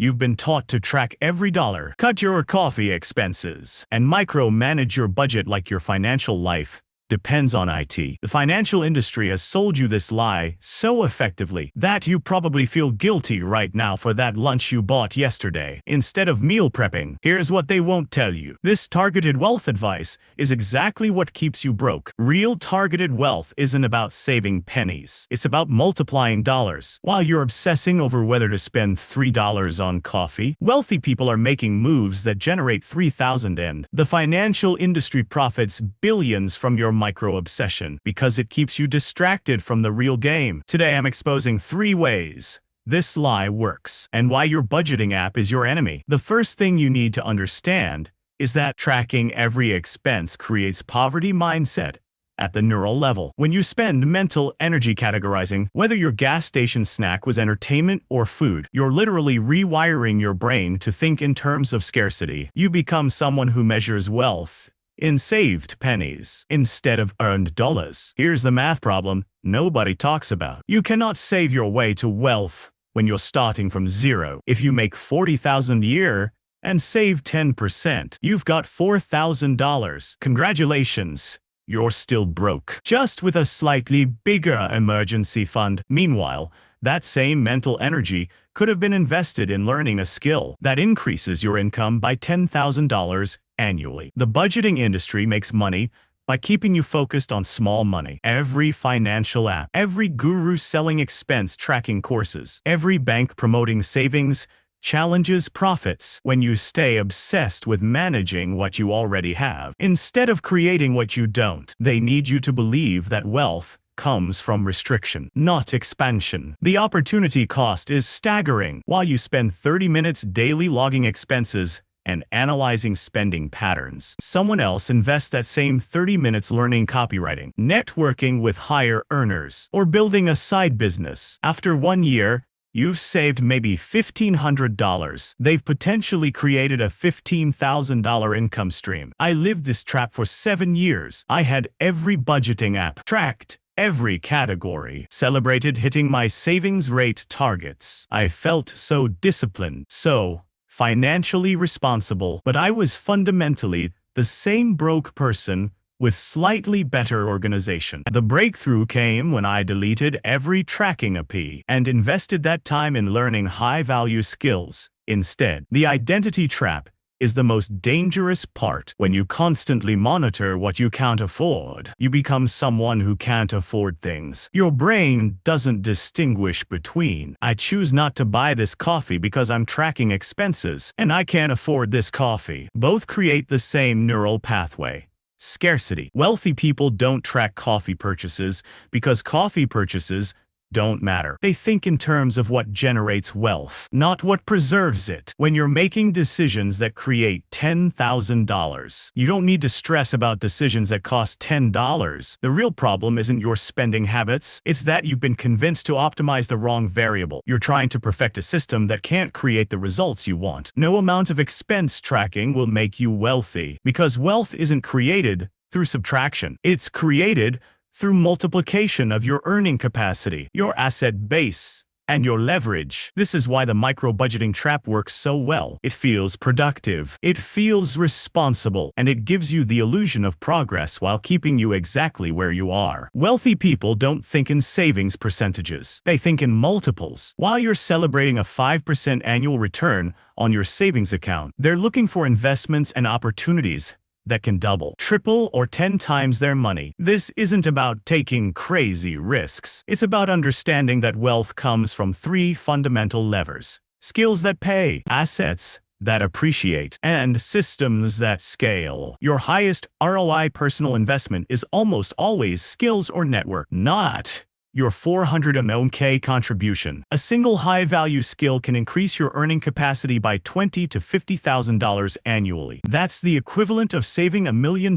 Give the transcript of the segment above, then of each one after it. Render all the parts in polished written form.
You've been taught to track every dollar, cut your coffee expenses, and micromanage your budget like your financial life depends on it. The financial industry has sold you this lie so effectively that you probably feel guilty right now for that lunch you bought yesterday instead of meal prepping. Here's what they won't tell you. This targeted wealth advice is exactly what keeps you broke. Real targeted wealth isn't about saving pennies. It's about multiplying dollars. While you're obsessing over whether to spend $3 on coffee, wealthy people are making moves that generate 3,000 and the financial industry profits billions from your micro-obsession because it keeps you distracted from the real game. Today I'm exposing 3 ways this lie works and why your budgeting app is your enemy. The first thing you need to understand is that tracking every expense creates poverty mindset at the neural level. When you spend mental energy categorizing whether your gas station snack was entertainment or food, you're literally rewiring your brain to think in terms of scarcity. You become someone who measures wealth in saved pennies instead of earned dollars. Here's the math problem nobody talks about. You cannot save your way to wealth when you're starting from zero. If you make $40,000 a year and save 10%, you've got $4,000. Congratulations, you're still broke, just with a slightly bigger emergency fund. Meanwhile, that same mental energy could have been invested in learning a skill that increases your income by $10,000 annually. The budgeting industry makes money by keeping you focused on small money. Every financial app, every guru selling expense tracking courses, every bank promoting savings challenges profits when you stay obsessed with managing what you already have instead of creating what you don't. They need you to believe that wealth comes from restriction, not expansion. The opportunity cost is staggering. While you spend 30 minutes daily logging expenses and analyzing spending patterns, someone else invests that same 30 minutes learning copywriting, networking with higher earners, or building a side business. After 1 year, you've saved maybe $1,500. They've potentially created a $15,000 income stream. I lived this trap for 7 years. I had every budgeting app tracked, every category, celebrated hitting my savings rate targets. I felt so disciplined, so financially responsible, but I was fundamentally the same broke person with slightly better organization. The breakthrough came when I deleted every tracking app and invested that time in learning high-value skills instead. The identity trap is the most dangerous part. When you constantly monitor what you can't afford, you become someone who can't afford things. Your brain doesn't distinguish between, I choose not to buy this coffee because I'm tracking expenses, and I can't afford this coffee. Both create the same neural pathway. Scarcity. Wealthy people don't track coffee purchases because coffee purchases don't matter. They think in terms of what generates wealth, not what preserves it. When you're making decisions that create $10,000, you don't need to stress about decisions that cost $10. The real problem isn't your spending habits, it's that you've been convinced to optimize the wrong variable. You're trying to perfect a system that can't create the results you want. No amount of expense tracking will make you wealthy, because wealth isn't created through subtraction. It's created through multiplication of your earning capacity, your asset base, and your leverage. This is why the micro-budgeting trap works so well. It feels productive, it feels responsible, and it gives you the illusion of progress while keeping you exactly where you are. Wealthy people don't think in savings percentages. They think in multiples. While you're celebrating a 5% annual return on your savings account, they're looking for investments and opportunities that can double, triple, or 10 times their money. This isn't about taking crazy risks. It's about understanding that wealth comes from 3 fundamental levers: skills that pay, assets that appreciate, and systems that scale. Your highest ROI personal investment is almost always skills or network, not your 401k contribution. A single high-value skill can increase your earning capacity by $20,000 to $50,000 annually. That's the equivalent of saving $1 million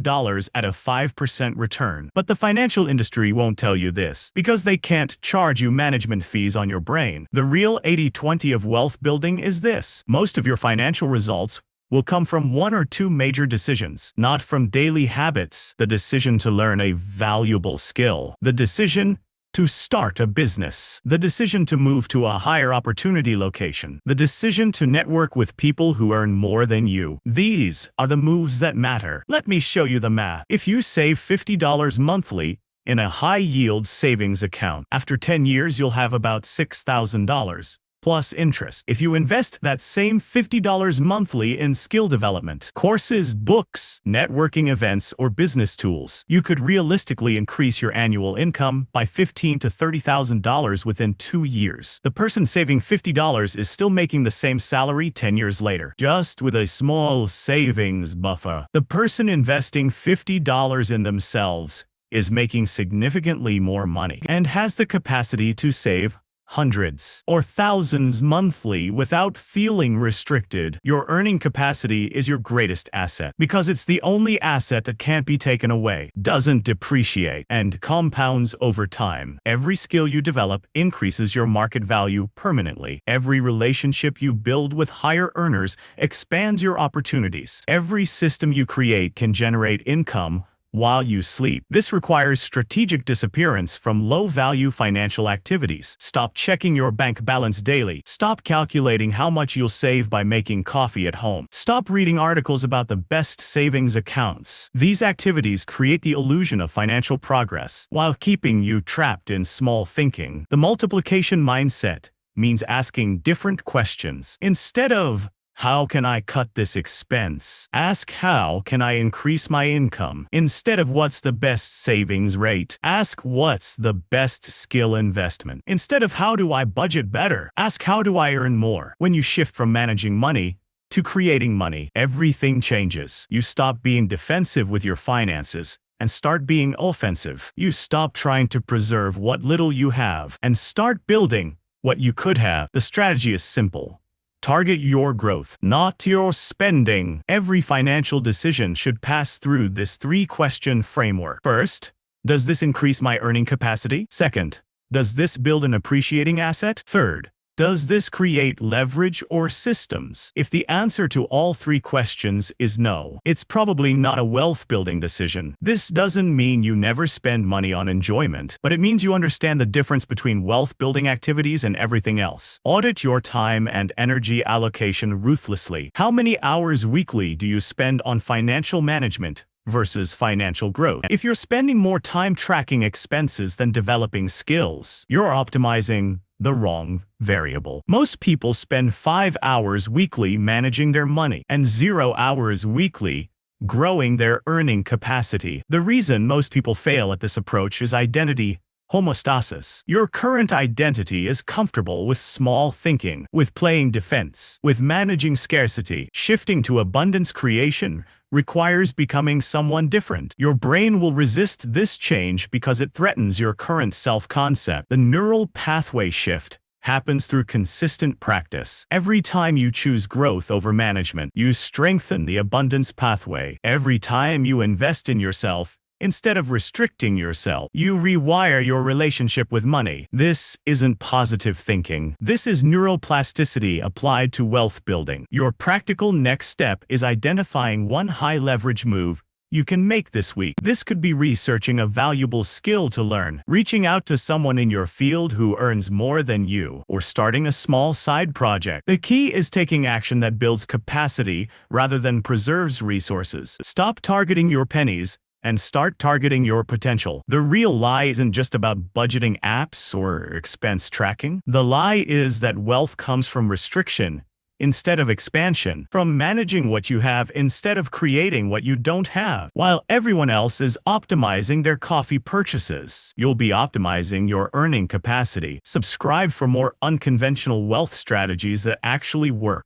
at a 5% return. But the financial industry won't tell you this, because they can't charge you management fees on your brain. The real 80-20 of wealth building is this: most of your financial results will come from 1 or 2 major decisions, not from daily habits. The decision to learn a valuable skill, the decision to start a business, the decision to move to a higher opportunity location, the decision to network with people who earn more than you. These are the moves that matter. Let me show you the math. If you save $50 monthly in a high-yield savings account, after 10 years you'll have about $6,000. Plus interest. If you invest that same $50 monthly in skill development, courses, books, networking events, or business tools, you could realistically increase your annual income by $15,000 to $30,000 within 2 years. The person saving $50 is still making the same salary 10 years later, just with a small savings buffer. The person investing $50 in themselves is making significantly more money and has the capacity to save hundreds or thousands monthly without feeling restricted. Your earning capacity is your greatest asset because it's the only asset that can't be taken away, doesn't depreciate, and compounds over time. Every skill you develop increases your market value permanently. Every relationship you build with higher earners expands your opportunities. Every system you create can generate income while you sleep. This requires strategic disappearance from low-value financial activities. Stop checking your bank balance daily. Stop calculating how much you'll save by making coffee at home. Stop reading articles about the best savings accounts. These activities create the illusion of financial progress while keeping you trapped in small thinking. The multiplication mindset means asking different questions. Instead of "How can I cut this expense?" ask, "How can I increase my income?" Instead of "What's the best savings rate?" ask, "What's the best skill investment?" Instead of "How do I budget better?" ask, "How do I earn more?" When you shift from managing money to creating money, everything changes. You stop being defensive with your finances and start being offensive. You stop trying to preserve what little you have and start building what you could have. The strategy is simple. Target your growth, not your spending. Every financial decision should pass through this 3-question framework. First, does this increase my earning capacity? Second, does this build an appreciating asset? Third, does this create leverage or systems? If the answer to all 3 questions is no, it's probably not a wealth-building decision. This doesn't mean you never spend money on enjoyment, but it means you understand the difference between wealth-building activities and everything else. Audit your time and energy allocation ruthlessly. How many hours weekly do you spend on financial management versus financial growth? If you're spending more time tracking expenses than developing skills, you're optimizing the wrong variable. Most people spend 5 hours weekly managing their money and 0 hours weekly growing their earning capacity. The reason most people fail at this approach is identity homeostasis. Your current identity is comfortable with small thinking, with playing defense, with managing scarcity. Shifting to abundance creation requires becoming someone different. Your brain will resist this change because it threatens your current self-concept. The neural pathway shift happens through consistent practice. Every time you choose growth over management, you strengthen the abundance pathway. Every time you invest in yourself, instead of restricting yourself, you rewire your relationship with money. This isn't positive thinking. This is neuroplasticity applied to wealth building. Your practical next step is identifying one high-leverage move you can make this week. This could be researching a valuable skill to learn, reaching out to someone in your field who earns more than you, or starting a small side project. The key is taking action that builds capacity rather than preserves resources. Stop targeting your pennies and start targeting your potential. The real lie isn't just about budgeting apps or expense tracking. The lie is that wealth comes from restriction instead of expansion, from managing what you have instead of creating what you don't have. While everyone else is optimizing their coffee purchases, you'll be optimizing your earning capacity. Subscribe for more unconventional wealth strategies that actually work.